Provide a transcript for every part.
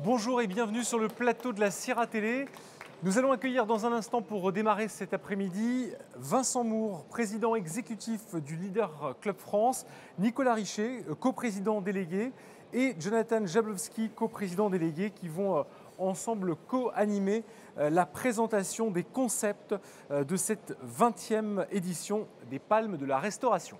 Bonjour et bienvenue sur le plateau de la Sierra Télé. Nous allons accueillir dans un instant pour démarrer cet après-midi Vincent Mour, président exécutif du Leaders Club France, Nicolas Richet, coprésident délégué, et Jonathan Jablowski, coprésident délégué, qui vont ensemble co-animer la présentation des concepts de cette 20e édition des Palmes de la Restauration.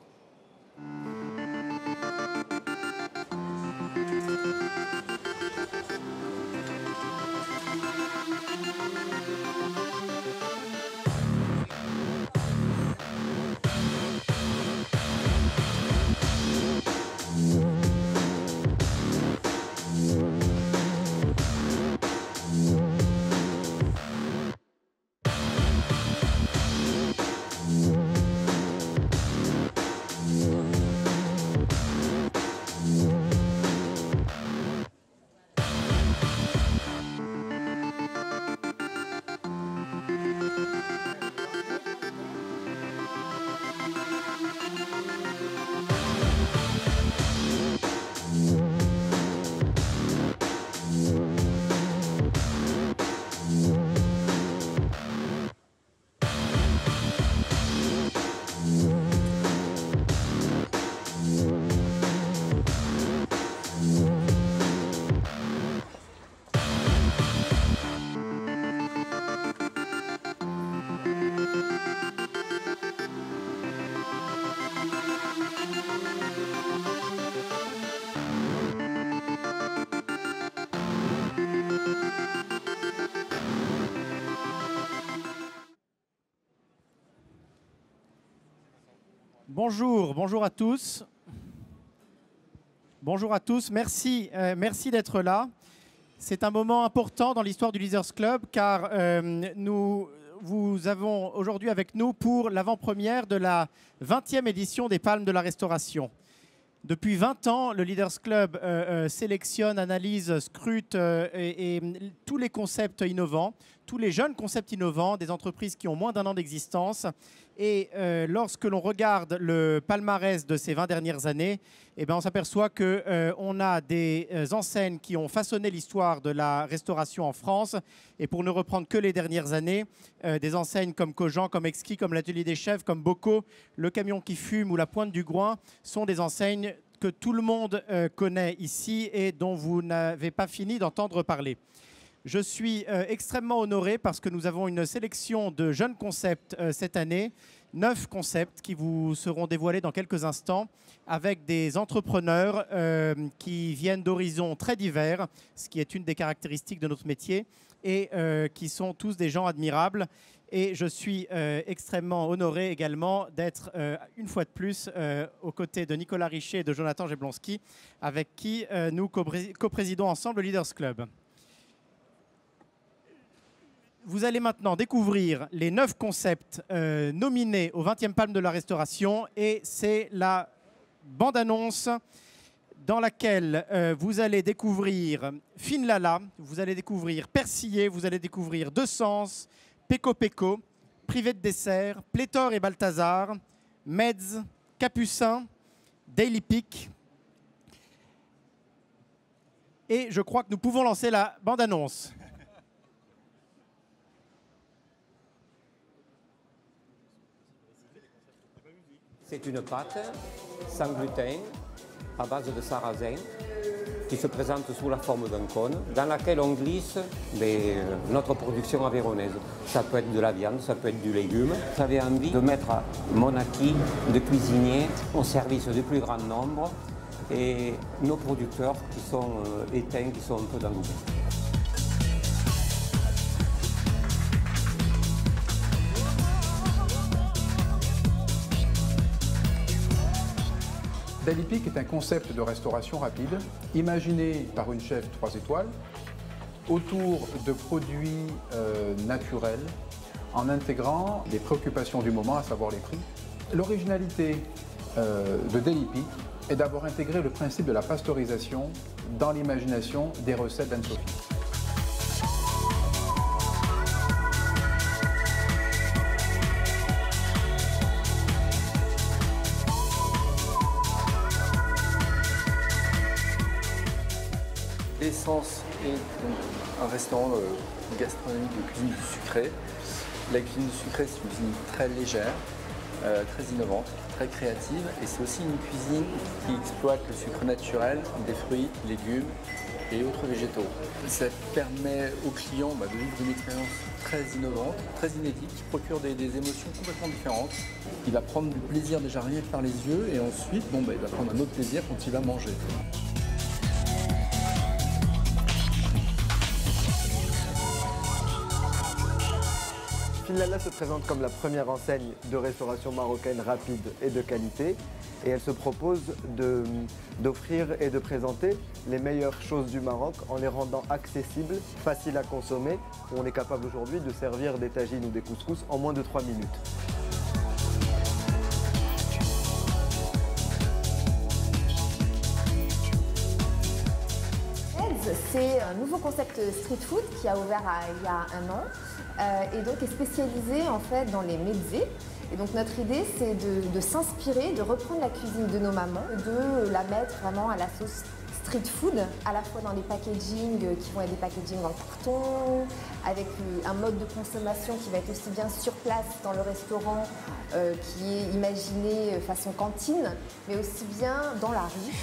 Bonjour à tous. Bonjour à tous, merci d'être là. C'est un moment important dans l'histoire du Leaders Club car nous vous avons aujourd'hui avec nous pour l'avant-première de la 20e édition des Palmes de la Restauration. Depuis 20 ans, le Leaders Club sélectionne, analyse, scrute et tous les concepts innovants, tous les jeunes concepts innovants des entreprises qui ont moins d'1 an d'existence. Et lorsque l'on regarde le palmarès de ces 20 dernières années, eh ben, on s'aperçoit qu'on a des enseignes qui ont façonné l'histoire de la restauration en France. Et pour ne reprendre que les dernières années, des enseignes comme Cogent, comme Exquis, comme l'Atelier des Chefs, comme Bocaux, Le Camion qui fume ou La Pointe du Groin sont des enseignes que tout le monde connaît ici et dont vous n'avez pas fini d'entendre parler. Je suis extrêmement honoré parce que nous avons une sélection de jeunes concepts cette année, 9 concepts qui vous seront dévoilés dans quelques instants avec des entrepreneurs qui viennent d'horizons très divers, ce qui est une des caractéristiques de notre métier et qui sont tous des gens admirables. Et je suis extrêmement honoré également d'être une fois de plus aux côtés de Nicolas Richet et de Jonathan Jablowski avec qui nous coprésidons ensemble le Leaders Club. Vous allez maintenant découvrir les 9 concepts nominés aux 20e Palmes de la Restauration et c'est la bande-annonce dans laquelle vous allez découvrir Finlala, vous allez découvrir Persillé, vous allez découvrir Deux Sens, Peco Peco, Privé de Dessert, Pléthore et Balthazar, Meds, Capucin, Daily Peak. Et je crois que nous pouvons lancer la bande-annonce. C'est une pâte sans gluten à base de sarrasin qui se présente sous la forme d'un cône dans laquelle on glisse notre production aveyronnaise. Ça peut être de la viande, ça peut être du légume. J'avais envie de mettre mon acquis de cuisinier au service du plus grand nombre et nos producteurs qui sont éteints, qui sont un peu dans l'oubli. Daily Peak est un concept de restauration rapide imaginé par une chef 3 étoiles autour de produits naturels en intégrant les préoccupations du moment, à savoir les prix. L'originalité de Daily Peak est d'avoir intégré le principe de la pasteurisation dans l'imagination des recettes d'Anne-Sophie. Essence est donc un restaurant gastronomique de cuisine du sucré. La cuisine du sucré, c'est une cuisine très légère, très innovante, très créative, et c'est aussi une cuisine qui exploite le sucre naturel des fruits, légumes et autres végétaux. Ça permet aux clients de vivre une expérience très innovante, très inédite, qui procure des émotions complètement différentes. Il va prendre du plaisir déjà rien que par les yeux, et ensuite il va prendre un autre plaisir quand il va manger. Finlala se présente comme la première enseigne de restauration marocaine rapide et de qualité, et elle se propose d'offrir et de présenter les meilleures choses du Maroc en les rendant accessibles, faciles à consommer. On est capable aujourd'hui de servir des tagines ou des couscous en moins de 3 minutes. C'est un nouveau concept street food qui a ouvert il y a un an et donc est spécialisé en fait dans les mezzés. Et donc notre idée c'est de s'inspirer, de reprendre la cuisine de nos mamans, de la mettre vraiment à la sauce street food, à la fois dans les packaging qui vont être des packaging en carton, avec un mode de consommation qui va être aussi bien sur place dans le restaurant qui est imaginé façon cantine, mais aussi bien dans la rue.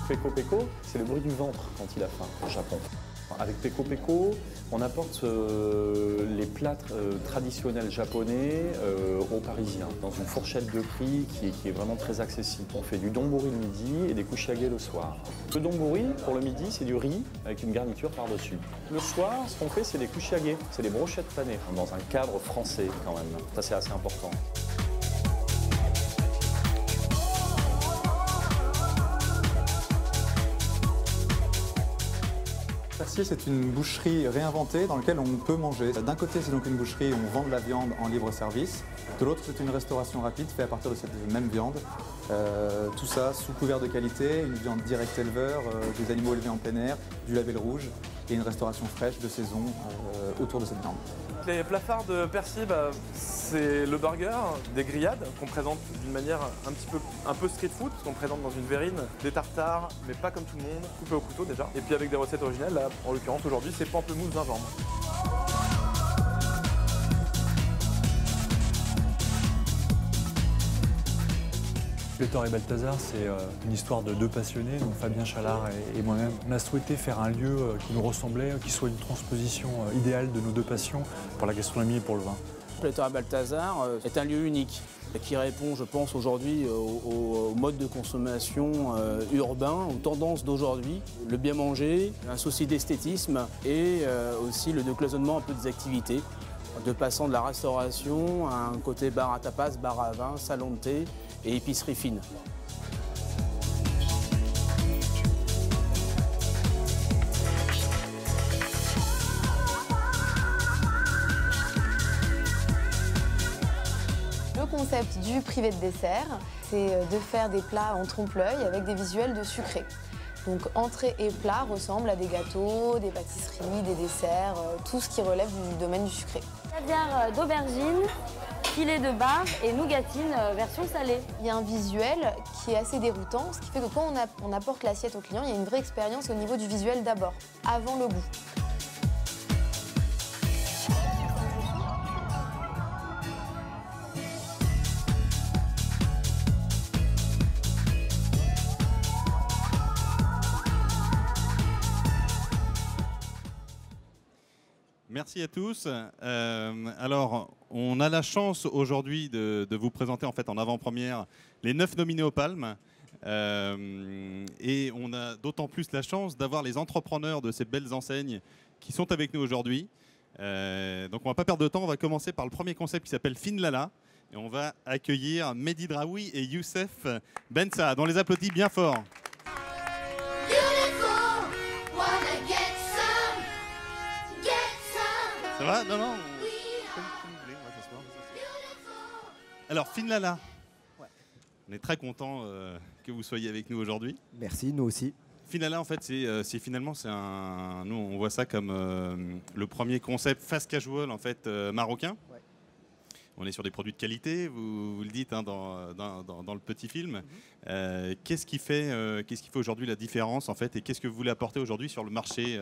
Peko Peko, c'est le bruit du ventre quand il a faim au Japon. Avec Peko Peko, on apporte les plats traditionnels japonais aux Parisiens, dans une fourchette de prix qui est vraiment très accessible. On fait du donburi le midi et des kuchiage le soir. Le donburi, pour le midi, c'est du riz avec une garniture par-dessus. Le soir, ce qu'on fait, c'est des kuchiage, c'est des brochettes panées, dans un cadre français quand même. Ça, c'est assez important. Percier, c'est une boucherie réinventée dans laquelle on peut manger. D'un côté, c'est donc une boucherie où on vend de la viande en libre service. De l'autre, c'est une restauration rapide faite à partir de cette même viande. Tout ça sous couvert de qualité, une viande direct éleveur, des animaux élevés en plein air, du label rouge et une restauration fraîche de saison autour de cette viande. Les plats phares de Percier, c'est le burger, des grillades qu'on présente d'une manière un peu street food, qu'on présente dans une verrine, des tartares, mais pas comme tout le monde, coupés au couteau déjà. Et puis avec des recettes originales, là, en l'occurrence aujourd'hui, c'est pamplemousse gingembre. Pléthore et Balthazar, c'est une histoire de deux passionnés, donc Fabien Chalard et moi-même. On a souhaité faire un lieu qui nous ressemblait, qui soit une transposition idéale de nos deux passions pour la gastronomie et pour le vin. Pléthore et Balthazar est un lieu unique qui répond, je pense, aujourd'hui au mode de consommation urbain, aux tendances d'aujourd'hui. Le bien manger, un souci d'esthétisme et aussi le décloisonnement un peu des activités, de passant de la restauration à un côté bar à tapas, bar à vin, salon de thé et épicerie fine. Le concept du privé de dessert, c'est de faire des plats en trompe-l'œil avec des visuels de sucré. Donc entrée et plat ressemblent à des gâteaux, des pâtisseries, des desserts, tout ce qui relève du domaine du sucré. Caviar d'aubergine, filet de bar et nougatine version salée. Il y a un visuel qui est assez déroutant, ce qui fait que quand on apporte l'assiette au client, il y a une vraie expérience au niveau du visuel d'abord, avant le goût. Merci à tous. Alors, on a la chance aujourd'hui de vous présenter en fait en avant-première les 9 nominés aux Palmes. Et on a d'autant plus la chance d'avoir les entrepreneurs de ces belles enseignes qui sont avec nous aujourd'hui. Donc on ne va pas perdre de temps, on va commencer par le premier concept qui s'appelle Finlala. Et on va accueillir Mehdi Draoui et Youssef Bensa. On les applaudit bien fort. Ça va? Non, non. Comme vous voulez, on va s'asseoir. Alors, Finlala, on est très content que vous soyez avec nous aujourd'hui. Merci, nous aussi. Finlala, en fait, c'est nous, on voit ça comme le premier concept fast casual en fait marocain. Ouais. on est sur des produits de qualité, vous le dites hein, dans le petit film. Qu'est-ce qui fait aujourd'hui la différence en fait, et qu'est-ce que vous voulez apporter aujourd'hui sur le marché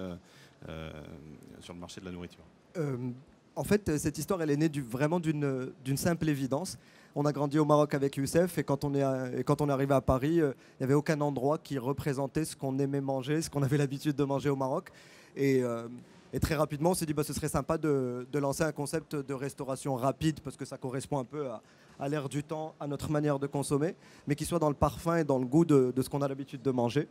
de la nourriture? En fait, cette histoire, elle est née vraiment d'une simple évidence. On a grandi au Maroc avec Youssef, et quand on est arrivé à Paris, il n'y avait aucun endroit qui représentait ce qu'on aimait manger, ce qu'on avait l'habitude de manger au Maroc. Et très rapidement, on s'est dit ce serait sympa de lancer un concept de restauration rapide, parce que ça correspond un peu à l'ère du temps, à notre manière de consommer, mais qui soit dans le parfum et dans le goût de ce qu'on a l'habitude de manger.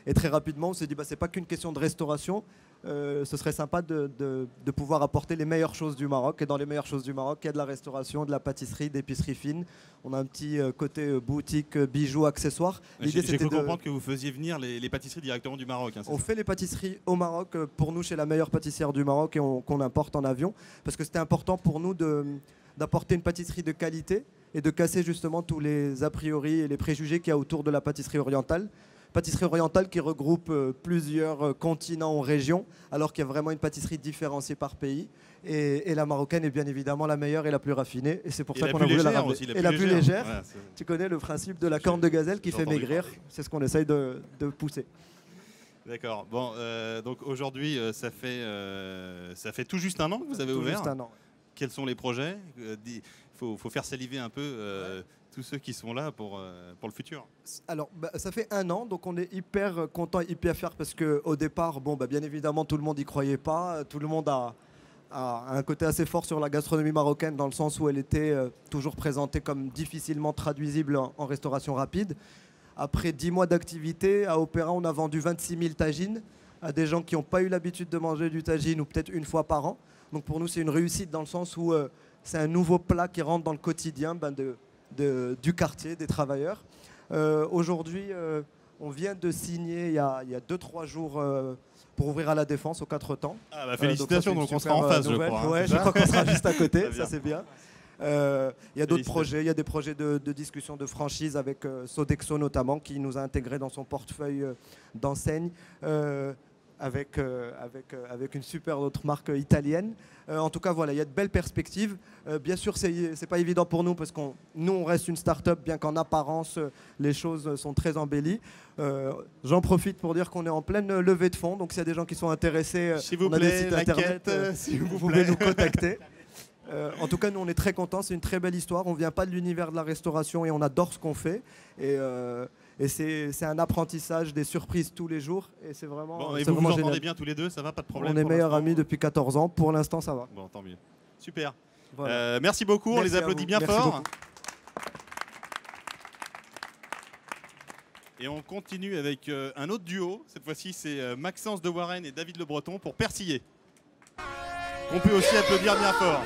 Et très rapidement, on s'est dit c'est pas qu'une question de restauration, ce serait sympa de pouvoir apporter les meilleures choses du Maroc. Et dans les meilleures choses du Maroc, il y a de la restauration, de la pâtisserie, d'épicerie fine. On a un petit côté boutique, bijoux, accessoires. J'ai cru comprendre que vous faisiez venir les pâtisseries directement du Maroc. Hein, on fait les pâtisseries au Maroc, pour nous, chez la meilleure pâtissière du Maroc, et qu'on importe en avion, parce que c'était important pour nous d'apporter une pâtisserie de qualité et de casser justement tous les a priori et les préjugés qu'il y a autour de la pâtisserie orientale. Pâtisserie orientale qui regroupe plusieurs continents ou régions, alors qu'il y a vraiment une pâtisserie différenciée par pays. Et la marocaine est bien évidemment la meilleure et la plus raffinée. Et c'est pour ça qu'on a voulu la ramener. Et la plus légère. Voilà, tu connais le principe de la corne de gazelle qui fait maigrir. C'est ce qu'on essaye de pousser. D'accord. Bon, donc aujourd'hui, ça fait tout juste un an que vous avez ouvert. Tout juste un an. Quels sont les projets? Faut faire saliver un peu tous ceux qui sont là pour le futur. Alors, ça fait un an, donc on est hyper content, hyper fier, parce qu'au départ, bien évidemment, tout le monde n'y croyait pas. Tout le monde a un côté assez fort sur la gastronomie marocaine, dans le sens où elle était toujours présentée comme difficilement traduisible en restauration rapide. Après 10 mois d'activité, à Opéra, on a vendu 26 000 tagines à des gens qui n'ont pas eu l'habitude de manger du tagine, ou peut-être une fois par an. Donc pour nous, c'est une réussite, dans le sens où c'est un nouveau plat qui rentre dans le quotidien du quartier, des travailleurs. Aujourd'hui, on vient de signer il y a 2-3 jours pour ouvrir à la Défense, aux 4 temps. Ah félicitations, donc on sera en face, je crois. Ouais, je crois qu'on sera juste à côté, ça c'est bien. Il y a d'autres projets, il y a des projets de discussion de franchise avec Sodexo notamment, qui nous a intégré dans son portefeuille d'enseignes. Avec une super autre marque italienne. En tout cas, voilà, il y a de belles perspectives. Bien sûr, c'est pas évident pour nous, parce nous, on reste une start-up, bien qu'en apparence, les choses sont très embellies. J'en profite pour dire qu'on est en pleine levée de fonds, donc s'il y a des gens qui sont intéressés, on a des sites internet, vous pouvez nous contacter. En tout cas, nous, on est très contents. C'est une très belle histoire. On ne vient pas de l'univers de la restauration et on adore ce qu'on fait. Et c'est un apprentissage, des surprises tous les jours. Et c'est vraiment, bon, et vous vous entendez bien tous les deux, ça va, pas de problème? On est meilleurs amis depuis 14 ans. Pour l'instant, ça va. Bon, tant mieux. Super. Voilà. Merci beaucoup. Merci, on les applaudit bien Merci fort. beaucoup. Et on continue avec un autre duo. Cette fois-ci, c'est Maxence de Warren et David Le Breton pour Persiller. On peut aussi applaudir bien fort.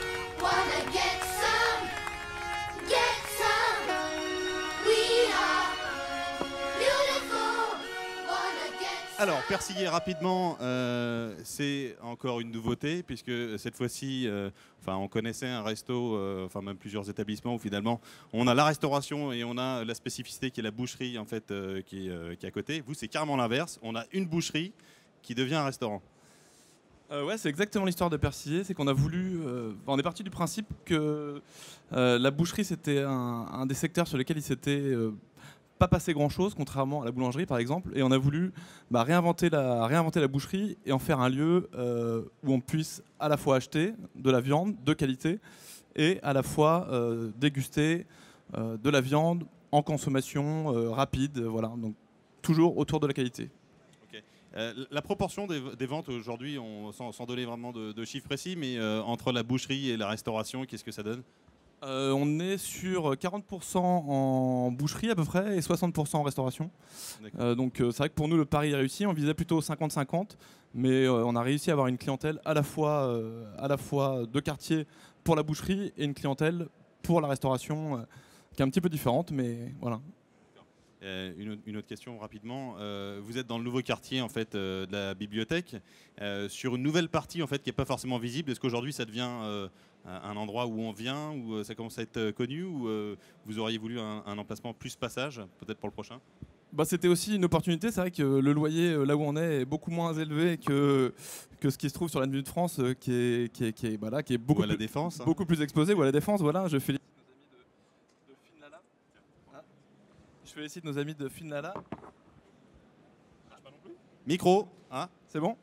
Alors, Persiller rapidement, c'est encore une nouveauté, puisque cette fois-ci, on connaissait un resto, même plusieurs établissements où finalement on a la restauration et on a la spécificité qui est la boucherie en fait, qui est à côté. Vous, c'est carrément l'inverse. On a une boucherie qui devient un restaurant. Ouais, c'est exactement l'histoire de Persiller. C'est qu'on a voulu. On est parti du principe que la boucherie, c'était un des secteurs sur lesquels il s'était pas passé grand-chose, contrairement à la boulangerie par exemple. Et on a voulu réinventer la boucherie et en faire un lieu où on puisse à la fois acheter de la viande de qualité et à la fois déguster de la viande en consommation rapide. Voilà, donc toujours autour de la qualité. La proportion des ventes aujourd'hui, sans donner vraiment de chiffres précis, mais entre la boucherie et la restauration, qu'est-ce que ça donne? On est sur 40% en boucherie à peu près et 60% en restauration. Donc c'est vrai que pour nous le pari est réussi. On visait plutôt 50-50, mais on a réussi à avoir une clientèle à la fois de quartier pour la boucherie et une clientèle pour la restauration qui est un petit peu différente, mais voilà. Une autre question rapidement. Vous êtes dans le nouveau quartier en fait, de la bibliothèque, sur une nouvelle partie en fait, qui n'est pas forcément visible. Est-ce qu'aujourd'hui ça devient un endroit où on vient, où ça commence à être connu, ou vous auriez voulu un emplacement plus passage, peut-être pour le prochain? C'était aussi une opportunité. C'est vrai que le loyer, là où on est beaucoup moins élevé que ce qui se trouve sur l'avenue de France, qui est beaucoup, à la Défense, hein. Beaucoup plus exposé, ou à la Défense. Voilà, je félicite nos amis de Finlala. Je félicite nos amis de Finlala. Micro, hein. C'est bon.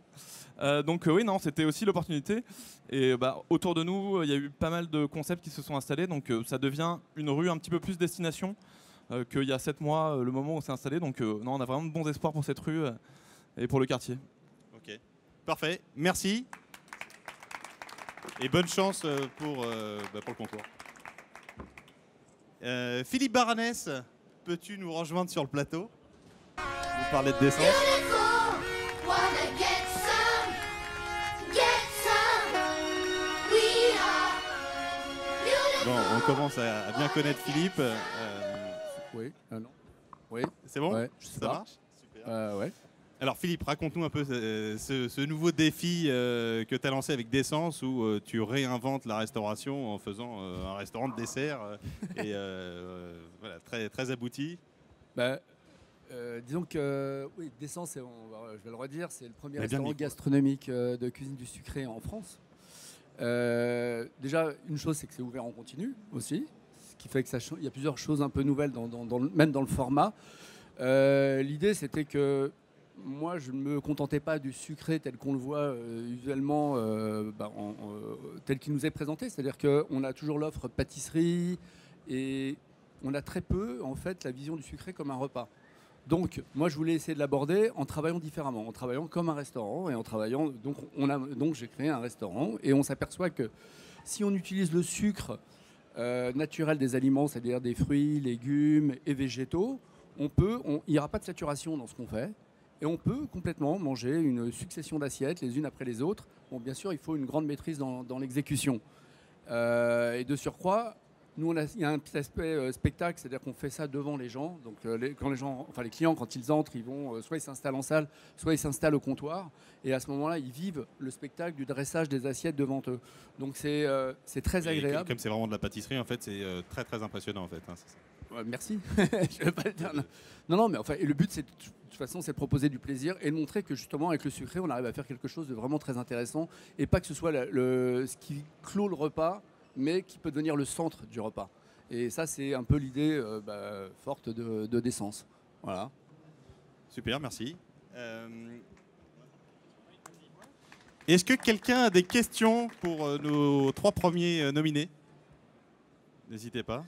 Oui, non, c'était aussi l'opportunité. Et autour de nous, il y a eu pas mal de concepts qui se sont installés. Donc ça devient une rue un petit peu plus destination qu'il y a 7 mois, le moment où on s'est installé. Donc non, on a vraiment de bons espoirs pour cette rue et pour le quartier. Ok, parfait. Merci. Et bonne chance pour le concours. Philippe Baranès, peux-tu nous rejoindre sur le plateau? Vous parlez de descente. Bon, on commence à bien connaître Philippe. Oui, non. Oui. C'est bon? Ouais, ça marche? Super. Ouais. Alors Philippe, raconte-nous un peu ce nouveau défi que tu as lancé avec D'Essence, où tu réinventes la restauration en faisant un restaurant de dessert et voilà, très, très abouti. Disons que oui, D'Essence, je vais le redire, c'est le premier Mais restaurant gastronomique de cuisine du sucré en France. Déjà, une chose, c'est que c'est ouvert en continu aussi, ce qui fait que il y a plusieurs choses un peu nouvelles, même dans le format. L'idée, c'était que moi, je ne me contentais pas du sucré tel qu'on le voit usuellement, tel qu'il nous est présenté. C'est-à-dire qu'on a toujours l'offre pâtisserie et on a très peu, en fait, la vision du sucré comme un repas. Donc, moi, je voulais essayer de l'aborder en travaillant différemment, en travaillant comme un restaurant et en travaillant. Donc, j'ai créé un restaurant et on s'aperçoit que si on utilise le sucre naturel des aliments, c'est-à-dire des fruits, légumes et végétaux, il n'y aura pas de saturation dans ce qu'on fait et on peut complètement manger une succession d'assiettes les unes après les autres. Bon, bien sûr, il faut une grande maîtrise dans l'exécution. Et de surcroît, nous, il y a un petit aspect spectacle, c'est-à-dire qu'on fait ça devant les gens. Donc, les clients, quand ils entrent, ils vont soit ils s'installent en salle, soit ils s'installent au comptoir. Et à ce moment-là, ils vivent le spectacle du dressage des assiettes devant eux. Donc, c'est très agréable. Comme c'est vraiment de la pâtisserie, en fait, c'est très très impressionnant, en fait. Hein, c'est ça. Merci. Je vais pas le dire. Non, mais enfin, et le but, de toute façon, c'est de proposer du plaisir et de montrer que justement, avec le sucré, on arrive à faire quelque chose de vraiment très intéressant et pas que ce soit ce qui clôt le repas, mais qui peut devenir le centre du repas. Et ça, c'est un peu l'idée forte de D'Essence. Voilà. Super, merci. Est-ce que quelqu'un a des questions pour nos 3 premiers nominés? N'hésitez pas.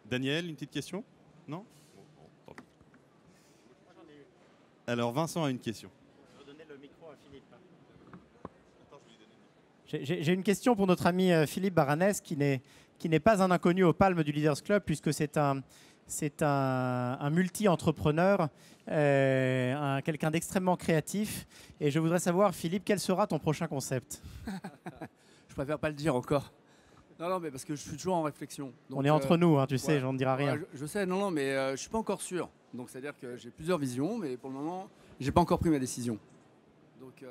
Daniel, une petite question? Non? Bon, alors, Vincent a une question. Je vais donner le micro à Philippe. J'ai une question pour notre ami Philippe Baranès, qui n'est pas un inconnu aux palmes du Leaders Club, puisque c'est un multi-entrepreneur, quelqu'un d'extrêmement créatif. Et je voudrais savoir, Philippe, quel sera ton prochain concept? Je préfère pas le dire encore. Non, mais parce que je suis toujours en réflexion. Donc, on est entre nous, hein, tu sais, j'en dirai rien. Je sais, mais je suis pas encore sûr. Donc, c'est-à-dire que j'ai plusieurs visions, mais pour le moment, j'ai pas encore pris ma décision. Donc,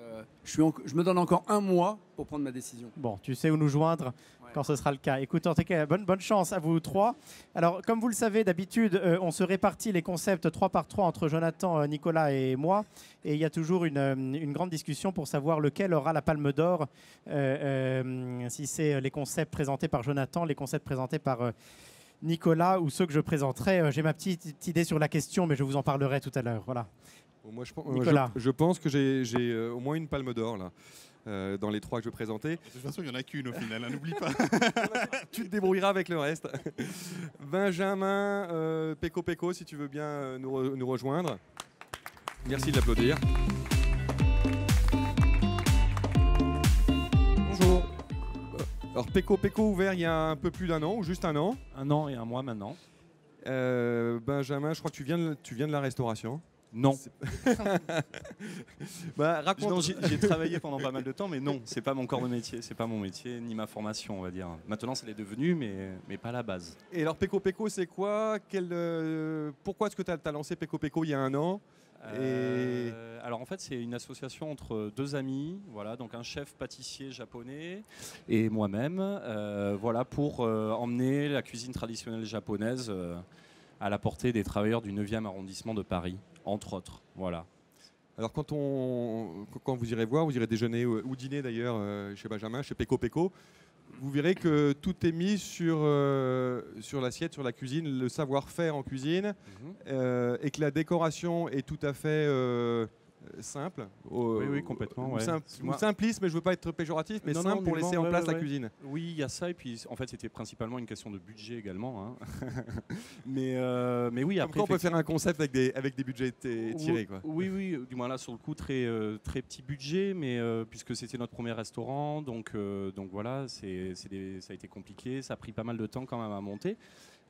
je me donne encore 1 mois pour prendre ma décision. Bon, tu sais où nous joindre quand ce sera le cas. Écoute, en tout cas, bonne chance à vous 3. Alors, comme vous le savez, d'habitude, on se répartit les concepts 3 par 3 entre Jonathan, Nicolas et moi. Et il y a toujours une grande discussion pour savoir lequel aura la palme d'or. Si c'est les concepts présentés par Jonathan, les concepts présentés par Nicolas ou ceux que je présenterai. J'ai ma petite idée sur la question, mais je vous en parlerai tout à l'heure. Voilà. Bon, moi, je pense que j'ai au moins une palme d'or là. Dans les 3 que je vais présenter. De toute façon, il n'y en a qu'une au final, n'oublie pas. Tu te débrouilleras avec le reste. Benjamin, Peko, si tu veux bien nous rejoindre. Merci de l'applaudir. Bonjour. Alors Peko ouvert il y a un peu plus d'1 an ou juste 1 an? 1 an et 1 mois maintenant. Benjamin, je crois que tu viens de la restauration. Non. Raconte. J'ai travaillé pendant pas mal de temps, mais non, c'est pas mon corps de métier, c'est pas mon métier ni ma formation, on va dire. Maintenant, ça l'est devenu, mais pas la base. Et alors, Peko, c'est quoi? Pourquoi est-ce que tu as lancé Peko il y a 1 an? Alors en fait, c'est une association entre 2 amis, voilà, donc un chef pâtissier japonais et moi-même, voilà, pour emmener la cuisine traditionnelle japonaise à la portée des travailleurs du 9e arrondissement de Paris, entre autres. Voilà. Alors quand vous irez voir, vous irez déjeuner ou dîner d'ailleurs chez Benjamin, chez Peko Peko, vous verrez que tout est mis sur l'assiette, sur la cuisine, le savoir-faire en cuisine, et que la décoration est tout à fait simple. Oui, complètement. Ouais. Simpliste, mais je ne veux pas être péjoratif, mais non, simple pour laisser en place la cuisine. Oui, il y a ça, et puis en fait c'était principalement une question de budget également. Hein. mais oui, après... on peut faire un concept avec des budgets tirés. Quoi. Oui, du moins là sur le coup très petit budget, mais puisque c'était notre premier restaurant, donc voilà, ça a été compliqué, ça a pris pas mal de temps quand même à monter.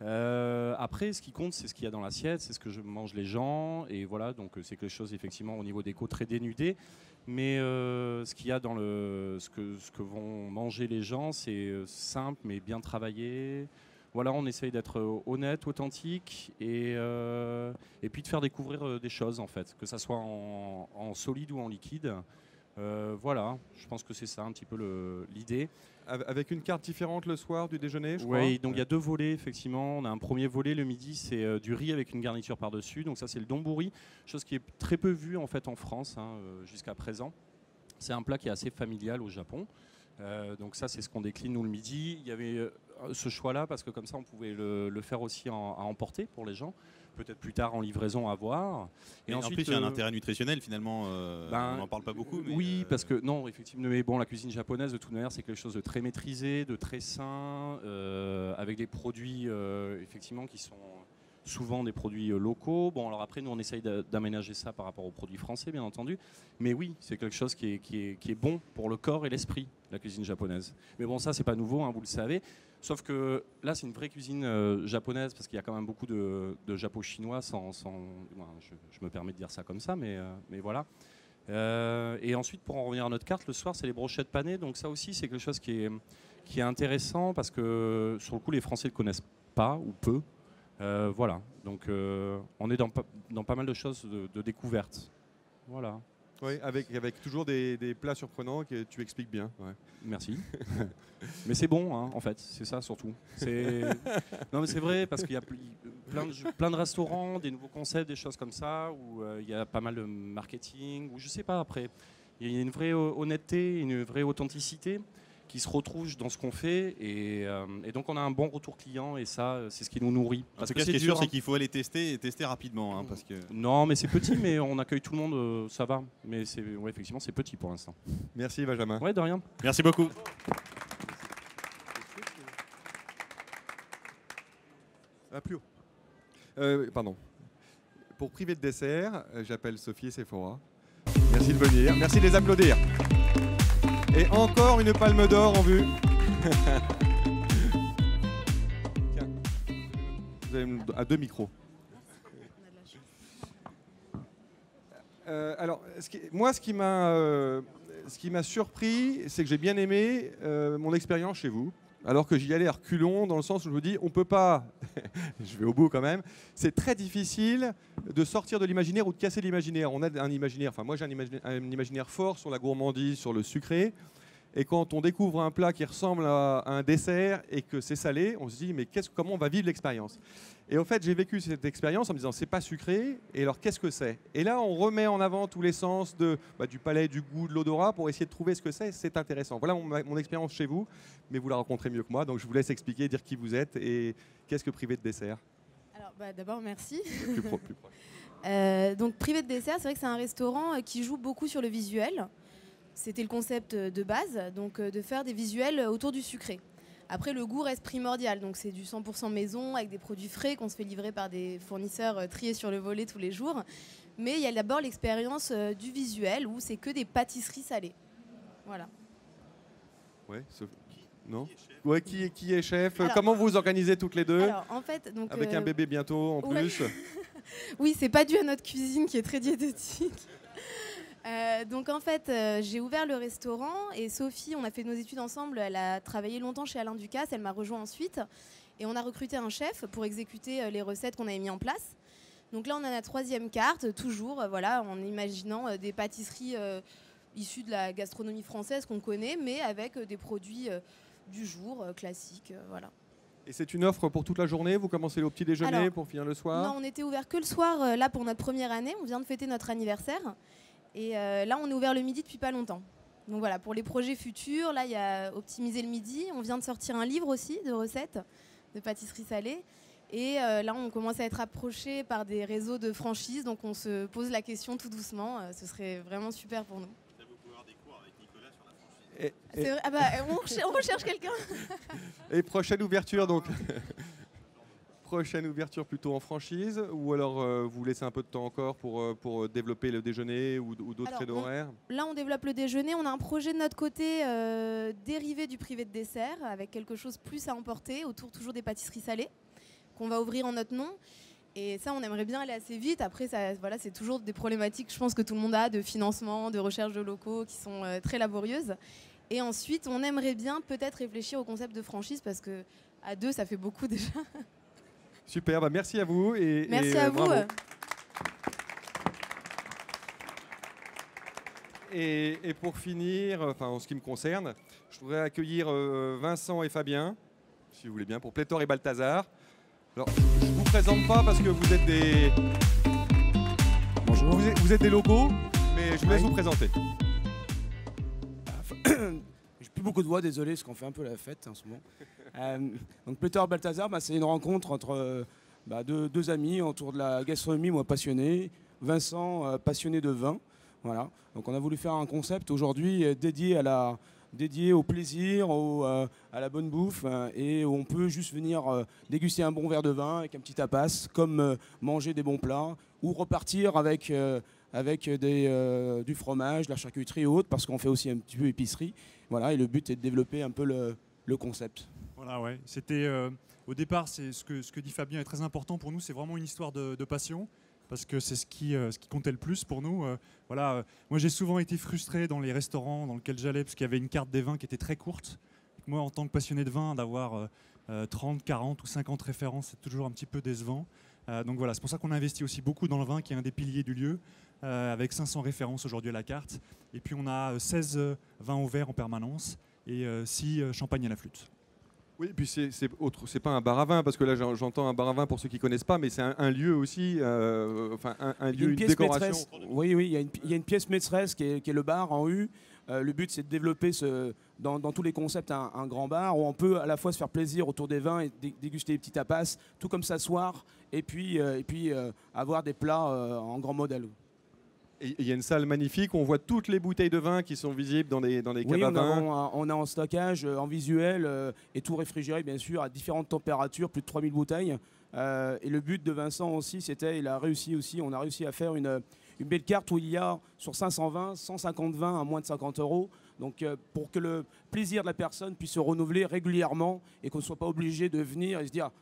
Après, ce qui compte, c'est ce qu'il y a dans l'assiette, c'est ce que mangent les gens, et voilà, donc c'est quelque chose effectivement au niveau déco très dénudé, mais ce qu'il y a dans ce que vont manger les gens, c'est simple mais bien travaillé. Voilà, on essaye d'être honnête, authentique, et puis de faire découvrir des choses en fait, que ça soit en solide ou en liquide. Voilà, je pense que c'est ça un petit peu l'idée. Avec une carte différente le soir du déjeuner, je crois. Oui, donc il y a 2 volets, effectivement. On a un premier volet le midi, c'est du riz avec une garniture par-dessus. Donc ça, c'est le donburi, chose qui est très peu vue en fait en France jusqu'à présent. C'est un plat qui est assez familial au Japon. Donc ça, c'est ce qu'on décline nous le midi. Il y avait ce choix-là parce que comme ça, on pouvait le faire aussi à emporter pour les gens. Peut-être plus tard en livraison à voir. Et ensuite, en plus, il y a un intérêt nutritionnel finalement. On n'en parle pas beaucoup. Mais oui, parce que non, effectivement, mais bon, la cuisine japonaise de toute manière, c'est quelque chose de très maîtrisé, de très sain, avec des produits effectivement qui sont souvent des produits locaux. Bon, alors après, nous, on essaye d'aménager ça par rapport aux produits français, bien entendu. Mais oui, c'est quelque chose qui est bon pour le corps et l'esprit, la cuisine japonaise. Mais bon, ça, c'est pas nouveau, vous le savez. Sauf que là, c'est une vraie cuisine japonaise, parce qu'il y a quand même beaucoup de japo-chinois, je me permets de dire ça comme ça, mais voilà. Et ensuite, pour en revenir à notre carte, le soir, c'est les brochettes panées. Donc ça aussi, c'est quelque chose qui est intéressant, parce que sur le coup, les Français ne le connaissent pas, ou peu. Voilà, donc on est dans pas mal de choses de découverte. Voilà. Oui, avec toujours des plats surprenants que tu expliques bien. Ouais. Merci. Mais c'est bon, en fait, c'est ça surtout. Non, mais c'est vrai, parce qu'il y a plein de restaurants, des nouveaux concepts, des choses comme ça, où il y a pas mal de marketing, ou je sais pas, après, il y a une vraie honnêteté, une vraie authenticité qui se retrouve dans ce qu'on fait, et donc on a un bon retour client, et ça, c'est ce qui nous nourrit. En tout cas, ce qui est sûr, c'est qu'il faut aller tester, et tester rapidement. Parce que... Non, mais c'est petit, mais on accueille tout le monde, ça va. Mais effectivement, c'est petit pour l'instant. Merci Benjamin. Ouais, de rien. Merci beaucoup. Plus haut. Pardon. Pour privé de dessert, j'appelle Sophie et Sephora. Merci de venir. Merci de les applaudir. Et encore une palme d'or en vue. Tiens, vous avez à 2 micros. Alors, ce qui m'a surpris, c'est que j'ai bien aimé mon expérience chez vous. Alors que j'y allais à reculons, dans le sens où je me dis, on peut pas, je vais au bout quand même, c'est très difficile de sortir de l'imaginaire ou de casser l'imaginaire. On a un imaginaire, enfin moi j'ai un imaginaire fort sur la gourmandise, sur le sucré, et quand on découvre un plat qui ressemble à un dessert et que c'est salé, on se dit, mais comment on va vivre l'expérience? Et en fait, j'ai vécu cette expérience en me disant, c'est pas sucré, et alors qu'est-ce que c'est? Et là, on remet en avant tous les sens du palais, du goût, de l'odorat, pour essayer de trouver ce que c'est intéressant. Voilà mon expérience chez vous, mais vous la rencontrez mieux que moi, donc je vous laisse expliquer, dire qui vous êtes, et qu'est-ce que Privé de dessert? Alors, d'abord, merci. Plus proche. Donc, Privé de dessert, c'est vrai que c'est un restaurant qui joue beaucoup sur le visuel. C'était le concept de base, donc de faire des visuels autour du sucré. Après, le goût reste primordial, donc c'est du 100% maison avec des produits frais qu'on se fait livrer par des fournisseurs triés sur le volet tous les jours. Mais il y a d'abord l'expérience du visuel où c'est que des pâtisseries salées. Voilà. Ouais, non. Ouais, qui est chef? Alors, comment vous vous organisez toutes les deux? Alors, en fait, donc, avec un bébé bientôt en plus. Oui, c'est pas dû à notre cuisine qui est très diététique. Donc en fait, j'ai ouvert le restaurant et Sophie, on a fait nos études ensemble. Elle a travaillé longtemps chez Alain Ducasse, elle m'a rejoint ensuite. Et on a recruté un chef pour exécuter les recettes qu'on avait mis en place. Donc là, on a la 3e carte, toujours, voilà, en imaginant des pâtisseries issues de la gastronomie française qu'on connaît, mais avec des produits du jour, classiques, voilà. Et c'est une offre pour toute la journée? Vous commencez au petit déjeuner Alors, pour finir le soir? Non, on était ouvert que le soir, là, pour notre première année. On vient de fêter notre anniversaire. Et là, on est ouvert le midi depuis pas longtemps. Donc voilà, pour les projets futurs, là, il y a optimiser le midi. On vient de sortir un livre aussi de recettes de pâtisserie salée. Et là, on commence à être approché par des réseaux de franchise. Donc on se pose la question tout doucement. Ce serait vraiment super pour nous. C'est vrai. Ah bah, on recherche quelqu'un. Et prochaine ouverture donc prochaine ouverture plutôt en franchise, ou alors vous laissez un peu de temps encore pour développer le déjeuner ou d'autres créneaux horaires? Là, on développe le déjeuner. On a un projet de notre côté dérivé du privé de dessert, avec quelque chose plus à emporter, autour toujours des pâtisseries salées, qu'on va ouvrir en notre nom. Et ça, on aimerait bien aller assez vite. Après, ça, voilà, c'est toujours des problématiques, je pense, que tout le monde a, de financement, de recherche de locaux, qui sont très laborieuses. Et ensuite, on aimerait bien peut-être réfléchir au concept de franchise, parce que à deux, ça fait beaucoup déjà. Super, bah merci à vous. Merci à vous. Et pour finir, enfin, en ce qui me concerne, je voudrais accueillir Vincent et Fabien, si vous voulez bien, pour Pléthore et Balthazar. Alors, je ne vous présente pas parce que vous êtes des... Bonjour. Vous êtes des locaux, mais je vous laisse vous présenter. J'ai plus beaucoup de voix, désolé, parce qu'on fait un peu la fête en ce moment. Donc Pléthore Balthazar, c'est une rencontre entre deux amis autour de la gastronomie, moi passionné, Vincent passionné de vin. Voilà. Donc on a voulu faire un concept aujourd'hui dédié au plaisir, à la bonne bouffe, et où on peut juste venir déguster un bon verre de vin avec un petit tapas, comme manger des bons plats, ou repartir avec du fromage, de la charcuterie et autres, parce qu'on fait aussi un petit peu épicerie. Voilà, et le but est de développer un peu le concept. Voilà, ouais. C'était au départ, c'est ce que dit Fabien est très important pour nous. C'est vraiment une histoire de passion, parce que c'est ce qui comptait le plus pour nous. Voilà, moi, j'ai souvent été frustré dans les restaurants dans lesquels j'allais, parce qu'il y avait une carte des vins qui était très courte. Moi, en tant que passionné de vin, d'avoir 30, 40 ou 50 références, c'est toujours un petit peu décevant. Donc voilà, c'est pour ça qu'on a investi aussi beaucoup dans le vin, qui est un des piliers du lieu, avec 500 références aujourd'hui à la carte. Et puis on a 16 vins au verre en permanence et 6 champagnes à la flûte. Oui, et puis c'est pas un bar à vin, parce que là j'entends un bar à vin pour ceux qui ne connaissent pas, mais c'est un lieu aussi, un lieu, une décoration. Maîtresse. Oui, il y a une pièce maîtresse qui est le bar en U. Le but, c'est de développer dans tous les concepts un grand bar où on peut à la fois se faire plaisir autour des vins et déguster des petits tapas, tout comme s'asseoir et puis avoir des plats en grand modèle. Et il y a une salle magnifique, on voit toutes les bouteilles de vin qui sont visibles dans des caves à vin. On a en stockage, en visuel, et tout réfrigéré bien sûr à différentes températures, plus de 3000 bouteilles. Et le but de Vincent aussi, on a réussi à faire une belle carte où il y a sur 500 vins, 150 vins à moins de 50 €. Donc pour que le plaisir de la personne puisse se renouveler régulièrement et qu'on ne soit pas obligé de venir et se dire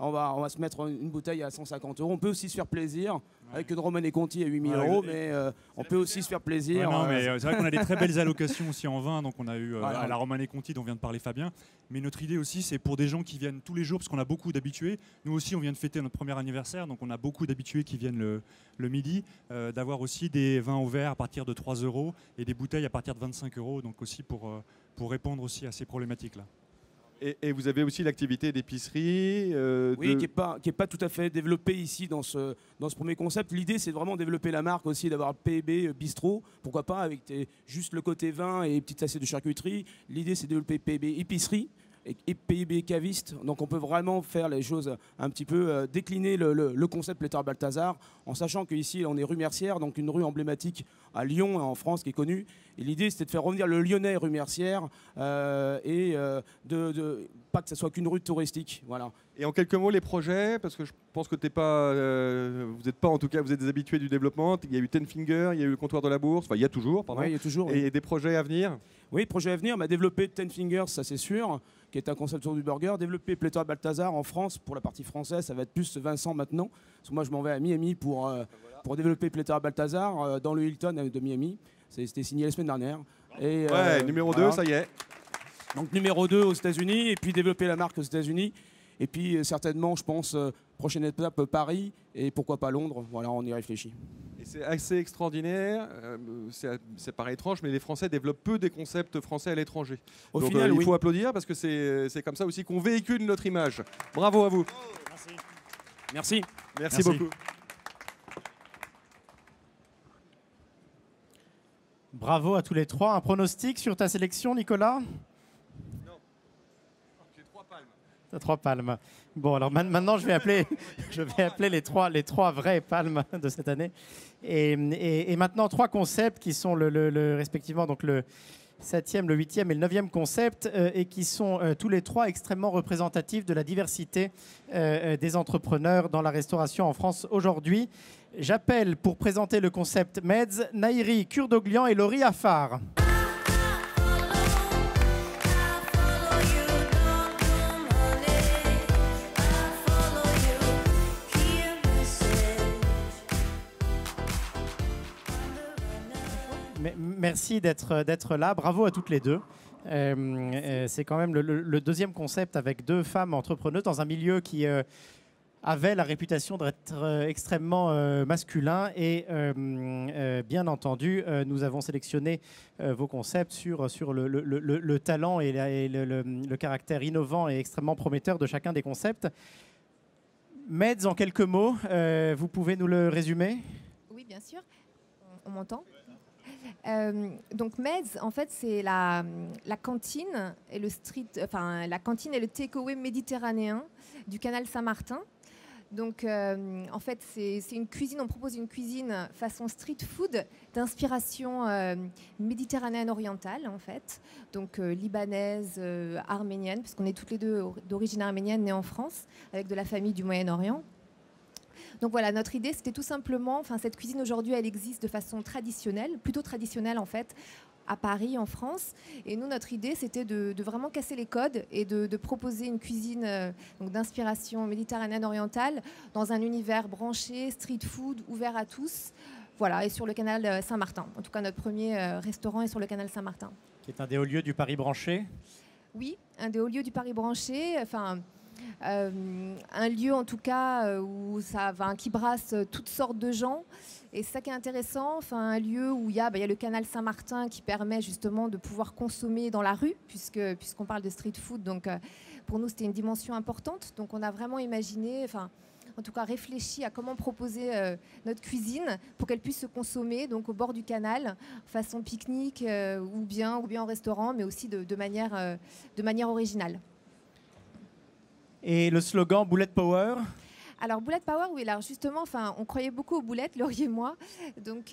on va se mettre une bouteille à 150 €. On peut aussi se faire plaisir avec une Romanée Conti à 8000 €, mais on peut aussi se faire plaisir. Non, mais c'est vrai qu'on a des très belles allocations aussi en vin. Donc on a eu à la Romanée Conti dont vient de parler Fabien. Mais notre idée aussi, c'est pour des gens qui viennent tous les jours, parce qu'on a beaucoup d'habitués. Nous aussi, on vient de fêter notre premier anniversaire, donc on a beaucoup d'habitués qui viennent le midi, d'avoir aussi des vins au verre à partir de 3 € et des bouteilles à partir de 25 €. Donc aussi pour répondre aussi à ces problématiques-là. Et vous avez aussi l'activité d'épicerie qui n'est pas tout à fait développée ici dans ce premier concept. L'idée, c'est de vraiment développer la marque aussi, d'avoir PB Bistrot, pourquoi pas, avec juste le côté vin et petites assiettes de charcuterie. L'idée, c'est de développer PB épicerie et PB caviste. Donc on peut vraiment faire les choses un petit peu, décliner le concept Pléthore Balthazar, en sachant qu'ici, on est rue Mercière, donc une rue emblématique à Lyon, en France, qui est connue. Et l'idée, c'était de faire revenir le Lyonnais rue Mercière et pas que ce soit qu'une rue touristique. Voilà. Et en quelques mots, les projets, parce que je pense que vous n'êtes pas, en tout cas, vous êtes des habitués du développement. Il y a eu Ten Finger, il y a eu le comptoir de la Bourse, enfin il y a toujours, pardon. Oui, il y a toujours. Et des projets à venir? Oui, projets à venir, développer Ten Fingers, ça c'est sûr, qui est un concept autour du burger. Développer Pléthore Balthazar en France, pour la partie française, ça va être plus Vincent maintenant. Parce que moi, je m'en vais à Miami pour développer Pléthore Balthazar dans le Hilton de Miami. C'était signé la semaine dernière. Et, numéro 2, ça y est. Donc numéro 2 aux États-Unis, et puis développer la marque aux États-Unis. Et puis certainement, je pense, prochaine étape, Paris, et pourquoi pas Londres. Voilà, on y réfléchit. C'est assez extraordinaire. Ça paraît étrange, mais les Français développent peu des concepts français à l'étranger. Au Donc final, il oui. faut applaudir parce que c'est comme ça aussi qu'on véhicule notre image. Bravo à vous. Merci. Merci beaucoup. Bravo à tous les trois. Un pronostic sur ta sélection, Nicolas? T'as 3 palmes. Bon, alors maintenant, je vais appeler les trois vraies palmes de cette année. Et maintenant, 3 concepts qui sont respectivement donc le 7e, le 8e et le 9e concept, et qui sont tous les 3 extrêmement représentatifs de la diversité des entrepreneurs dans la restauration en France aujourd'hui. J'appelle pour présenter le concept Meds, Nairi Kurdoglian et Laurie Affar. Merci d'être là. Bravo à toutes les deux. C'est quand même le deuxième concept avec 2 femmes entrepreneuses dans un milieu qui avait la réputation d'être extrêmement masculin. Et bien entendu, nous avons sélectionné vos concepts sur le talent et le caractère innovant et extrêmement prometteur de chacun des concepts. Meds, en quelques mots, vous pouvez nous le résumer? Oui, bien sûr. On m'entend? Donc Meds, en fait, c'est la cantine et le la cantine et le takeaway méditerranéen du canal Saint-Martin. Donc, en fait, c'est une cuisine. On propose une cuisine façon street food d'inspiration méditerranéenne orientale, en fait. Donc libanaise, arménienne, parce qu'on est toutes les deux d'origine arménienne, nées en France, avec de la famille du Moyen-Orient. Donc voilà, notre idée, c'était tout simplement, cette cuisine aujourd'hui, elle existe de façon traditionnelle, plutôt traditionnelle en fait, à Paris, en France. Et nous, notre idée, c'était de vraiment casser les codes et de proposer une cuisine d'inspiration méditerranéenne orientale dans un univers branché, street food, ouvert à tous. Voilà, et sur le canal Saint-Martin. En tout cas, notre premier restaurant est sur le canal Saint-Martin. Qui est un des hauts lieux du Paris branché? Oui, un des hauts lieux du Paris branché. Un lieu en tout cas où qui brasse toutes sortes de gens, et c'est ça qui est intéressant, un lieu où il y a le canal Saint-Martin qui permet justement de pouvoir consommer dans la rue, puisqu'on parle de street food, donc pour nous c'était une dimension importante, donc on a vraiment imaginé, en tout cas réfléchi à comment proposer notre cuisine pour qu'elle puisse se consommer donc au bord du canal, façon pique-nique ou bien en restaurant, mais aussi de manière originale. Et le slogan Bullet Power? Alors Bullet Power, oui. Alors justement, on croyait beaucoup aux boulettes, Laurie et moi. Donc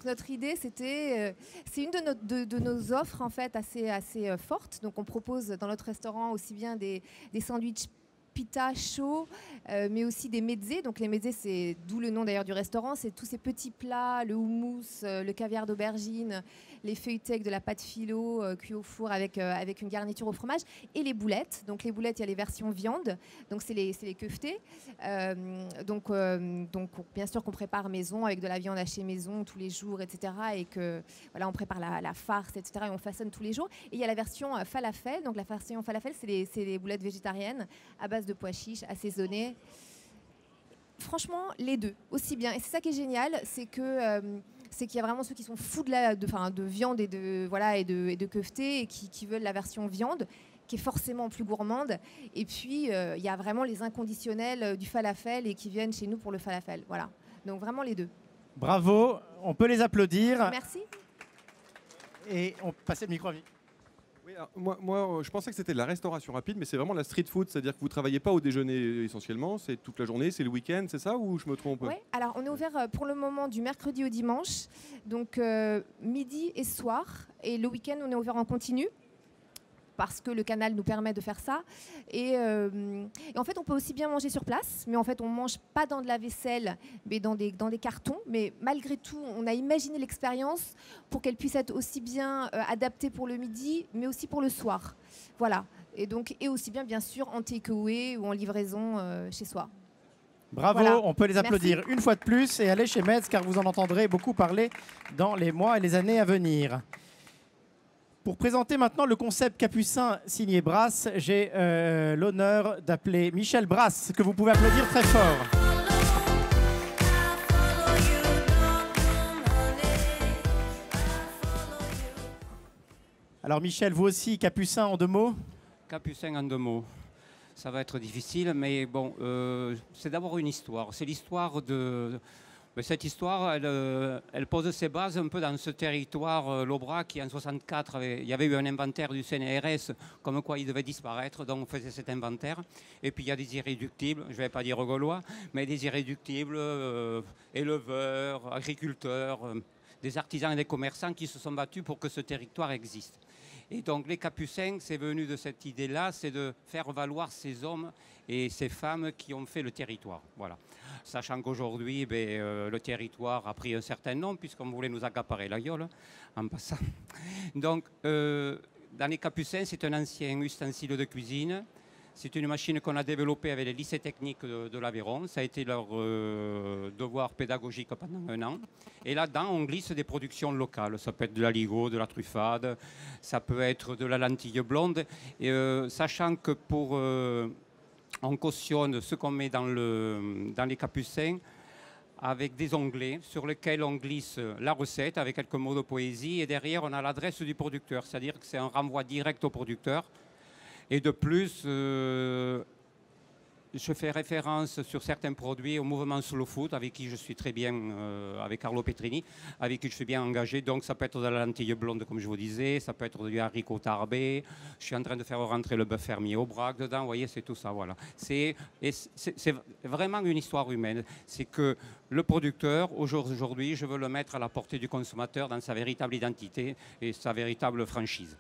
notre idée, c'est une de nos offres en fait assez fortes. Donc on propose dans notre restaurant aussi bien des sandwichs pita chaud, mais aussi des mezzés. Donc les mezzés, c'est d'où le nom d'ailleurs du restaurant. C'est tous ces petits plats, le houmous, le caviar d'aubergine, les feuilletés avec de la pâte filo cuit au four avec une garniture au fromage, et les boulettes. Donc les boulettes, il y a les versions viande, donc c'est les keftés. Donc bien sûr qu'on prépare maison avec de la viande hachée maison tous les jours, etc. Et que voilà, on prépare la farce, etc. Et on façonne tous les jours. Et il y a la version falafel. Donc la version falafel, c'est les boulettes végétariennes à base de pois chiches assaisonnées. Franchement, les deux, aussi bien. Et c'est ça qui est génial, c'est qu'il y a vraiment ceux qui sont fous de viande et de kefté et qui veulent la version viande, qui est forcément plus gourmande. Et puis, il y a vraiment les inconditionnels du falafel et qui viennent chez nous pour le falafel. Voilà. Donc vraiment les deux. Bravo, on peut les applaudir. Merci. Et on passe le micro à Vic. Oui, moi, je pensais que c'était de la restauration rapide, mais c'est vraiment la street food, c'est-à-dire que vous ne travaillez pas au déjeuner essentiellement, c'est toute la journée, c'est le week-end, c'est ça, ou je me trompe? Oui, alors on est ouvert pour le moment du mercredi au dimanche, donc midi et soir, et le week-end on est ouvert en continu, parce que le canal nous permet de faire ça. Et en fait, on peut aussi bien manger sur place, mais en fait, on ne mange pas dans de la vaisselle, mais dans des cartons. Mais malgré tout, on a imaginé l'expérience pour qu'elle puisse être aussi bien adaptée pour le midi, mais aussi pour le soir. Voilà. Et aussi bien sûr, en takeaway ou en livraison chez soi. Bravo, voilà. On peut les applaudir. Merci. Une fois de plus et allez chez Meds, car vous en entendrez beaucoup parler dans les mois et les années à venir. Pour présenter maintenant le concept Capucin signé Brasse, j'ai l'honneur d'appeler Michel Brasse, que vous pouvez applaudir très fort. Alors Michel, vous aussi, Capucin en 2 mots? Capucin en 2 mots. Ça va être difficile, mais bon, c'est d'abord une histoire. C'est l'histoire de... Cette histoire, elle pose ses bases un peu dans ce territoire, l'Aubrac, qui en 64, il y avait eu un inventaire du CNRS, comme quoi il devait disparaître, donc on faisait cet inventaire. Et puis il y a des irréductibles, je ne vais pas dire gaulois, mais des irréductibles, éleveurs, agriculteurs, des artisans et des commerçants qui se sont battus pour que ce territoire existe. Et donc les Capucins, c'est venu de cette idée-là, c'est de faire valoir ces hommes et ces femmes qui ont fait le territoire. Voilà. Sachant qu'aujourd'hui, le territoire a pris un certain nom, puisqu'on voulait nous accaparer la gueule, en passant. Donc, dans les Capucins, c'est un ancien ustensile de cuisine. C'est une machine qu'on a développée avec les lycées techniques de l'Aveyron. Ça a été leur devoir pédagogique pendant 1 an. Et là-dedans, on glisse des productions locales. Ça peut être de l'aligot, de la truffade, ça peut être de la lentille blonde. Et, sachant que on cautionne ce qu'on met dans les Capucins avec des onglets sur lesquels on glisse la recette avec quelques mots de poésie. Et derrière, on a l'adresse du producteur. C'est-à-dire que c'est un renvoi direct au producteur. Et de plus, je fais référence sur certains produits au mouvement Slow Food, avec qui je suis très bien, avec Carlo Petrini, avec qui je suis bien engagé. Donc ça peut être de la lentille blonde, comme je vous disais, ça peut être du haricot tarbé. Je suis en train de faire rentrer le bœuf fermier au Brac dedans. Vous voyez, c'est tout ça. Voilà. C'est vraiment une histoire humaine. C'est que le producteur, aujourd'hui, je veux le mettre à la portée du consommateur dans sa véritable identité et sa véritable franchise.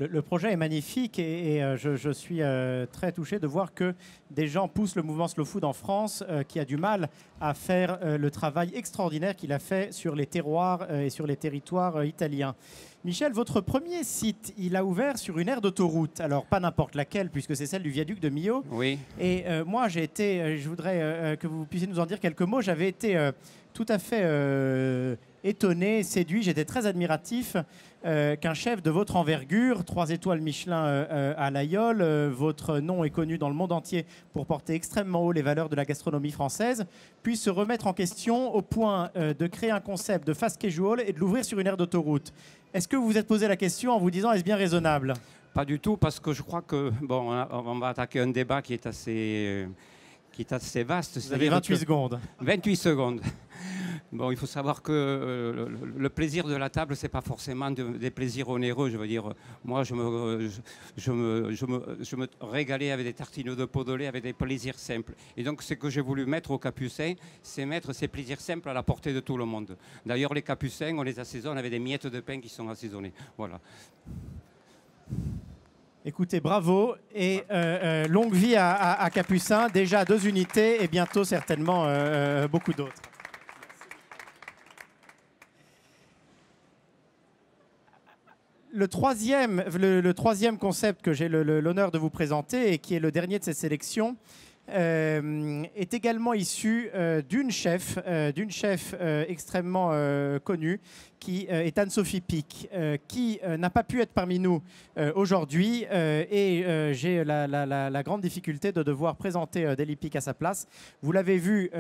Le projet est magnifique et je suis très touché de voir que des gens poussent le mouvement Slow Food en France qui a du mal à faire le travail extraordinaire qu'il a fait sur les terroirs et sur les territoires italiens. Michel, votre premier site, il a ouvert sur une aire d'autoroute. Alors, pas n'importe laquelle, puisque c'est celle du viaduc de Millau. Oui. Et moi, je voudrais que vous puissiez nous en dire quelques mots. J'avais été tout à fait étonné, séduit. J'étais très admiratif qu'un chef de votre envergure, 3 étoiles Michelin à l'Aïol, votre nom est connu dans le monde entier pour porter extrêmement haut les valeurs de la gastronomie française, puisse se remettre en question au point de créer un concept de fast casual et de l'ouvrir sur une aire d'autoroute. Est-ce que vous vous êtes posé la question en vous disant est-ce bien raisonnable? Pas du tout, parce que je crois que on va attaquer un débat qui est assez vaste. Vous avez 28 secondes. 28 secondes. Bon, il faut savoir que le plaisir de la table, c'est pas forcément des plaisirs onéreux. Je veux dire, moi, je me régalais avec des tartines de pot de lait, avec des plaisirs simples. Et donc, ce que j'ai voulu mettre aux Capucins, c'est mettre ces plaisirs simples à la portée de tout le monde. D'ailleurs, les Capucins, on les assaisonne avec des miettes de pain qui sont assaisonnées. Voilà. Écoutez, bravo et longue vie à Capucin. Déjà 2 unités et bientôt certainement beaucoup d'autres. Le troisième concept que j'ai l'honneur de vous présenter et qui est le dernier de cette sélection est également issu d'une chef extrêmement connue qui est Anne-Sophie Pic, qui n'a pas pu être parmi nous aujourd'hui et j'ai la grande difficulté de devoir présenter Deli Pic à sa place. Vous l'avez vu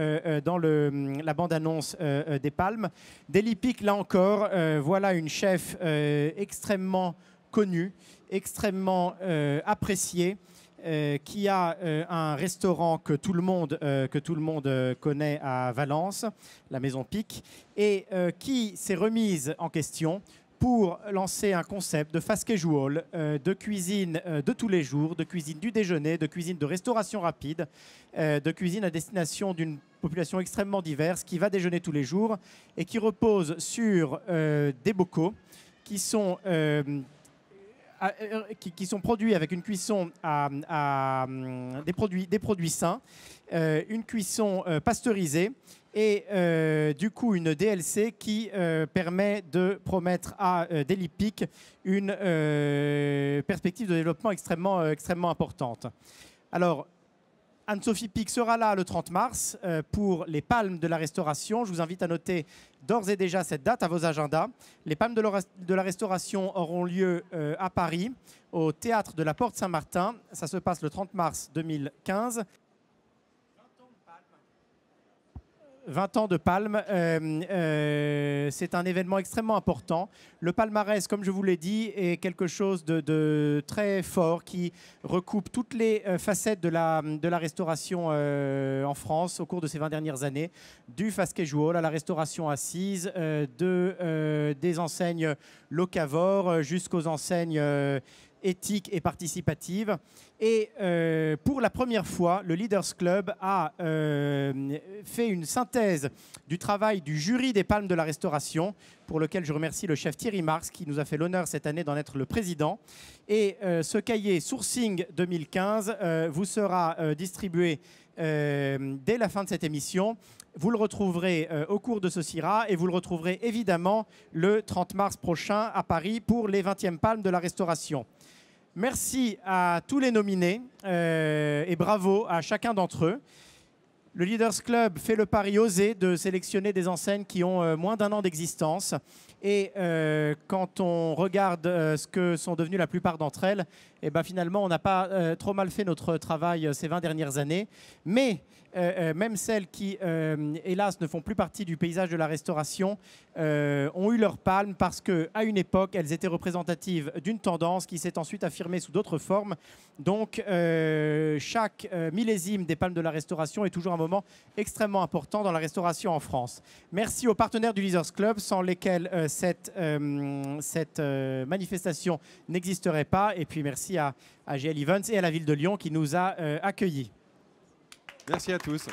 dans la bande-annonce des Palmes. Deli Pic, là encore, voilà une chef extrêmement connue, extrêmement appréciée, qui a un restaurant que tout le monde connaît à Valence, la Maison Pic, et qui s'est remise en question pour lancer un concept de fast casual, de cuisine de tous les jours, de cuisine du déjeuner, de cuisine de restauration rapide, de cuisine à destination d'une population extrêmement diverse qui va déjeuner tous les jours et qui repose sur des bocaux qui sont produits avec une cuisson des produits sains, une cuisson pasteurisée et du coup une DLC qui permet de promettre à Deli Pic une perspective de développement extrêmement importante. Alors, Anne-Sophie Pic sera là le 30 mars pour les Palmes de la Restauration. Je vous invite à noter d'ores et déjà cette date à vos agendas. Les Palmes de la Restauration auront lieu à Paris, au Théâtre de la Porte Saint-Martin. Ça se passe le 30 mars 2015. 20 ans de Palm, c'est un événement extrêmement important. Le palmarès, comme je vous l'ai dit, est quelque chose de très fort qui recoupe toutes les facettes de la restauration en France au cours de ces 20 dernières années, du fast casual à la restauration assise, des enseignes locavores jusqu'aux enseignes éthique et participative. Et pour la première fois, le Leaders Club a fait une synthèse du travail du jury des Palmes de la Restauration, pour lequel je remercie le chef Thierry Marx, qui nous a fait l'honneur cette année d'en être le président. Et ce cahier Sourcing 2015 vous sera distribué dès la fin de cette émission. Vous le retrouverez au cours de ce CIRA et vous le retrouverez évidemment le 30 mars prochain à Paris pour les 20e Palmes de la Restauration. Merci à tous les nominés et bravo à chacun d'entre eux. Le Leaders Club fait le pari osé de sélectionner des enseignes qui ont moins d'1 an d'existence. Et quand on regarde ce que sont devenues la plupart d'entre elles, eh ben, finalement, on n'a pas trop mal fait notre travail ces 20 dernières années. Mais même celles qui, hélas, ne font plus partie du paysage de la restauration, ont eu leur palme parce qu'à une époque, elles étaient représentatives d'une tendance qui s'est ensuite affirmée sous d'autres formes. Donc, chaque millésime des palmes de la restauration est toujours un moment extrêmement important dans la restauration en France. Merci aux partenaires du Leaders Club, sans lesquels cette manifestation n'existerait pas. Et puis, merci à GL Events et à la ville de Lyon qui nous a accueillis. Merci à tous.